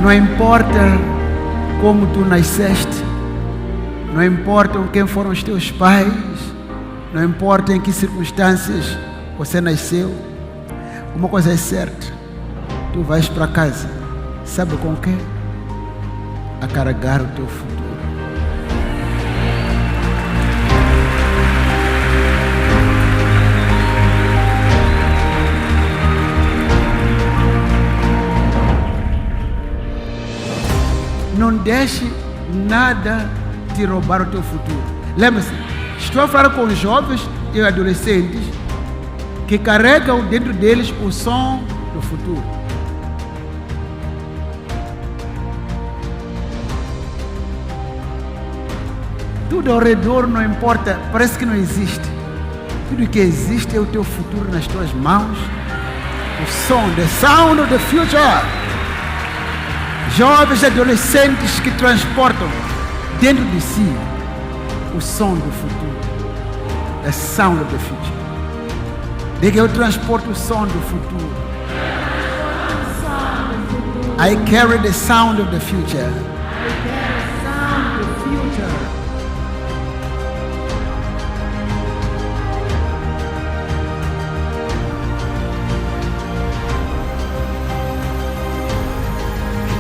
Não importa como tu nasceste, não importa quem foram os teus pais, não importa em que circunstâncias você nasceu, uma coisa é certa, tu vais para casa, sabe com quê? A carregar o teu futuro. Não deixe nada te roubar o teu futuro. Lembre-se, estou a falar com jovens e adolescentes que carregam dentro deles o som do futuro. Tudo ao redor não importa, parece que não existe. Tudo que existe é o teu futuro nas tuas mãos. O som, the sound of the future. Jovens e adolescentes que transportam dentro de si o som do futuro. The sound of the future. Diga, eu transporto o som do futuro. I carry the sound of the future.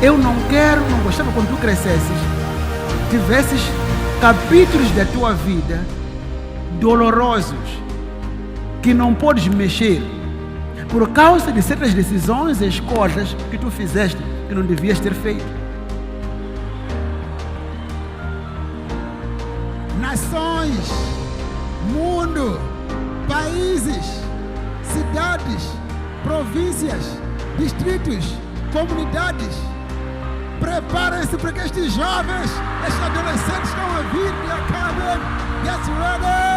Eu não gostava quando tu crescesses, tivesses capítulos da tua vida dolorosos, que não podes mexer, por causa de certas decisões e escolhas que tu fizeste, que não devias ter feito. Nações, mundo, países, cidades, províncias, distritos, comunidades. Preparem-se para que estes jovens, estes adolescentes estão a vir e acabem. Get ready!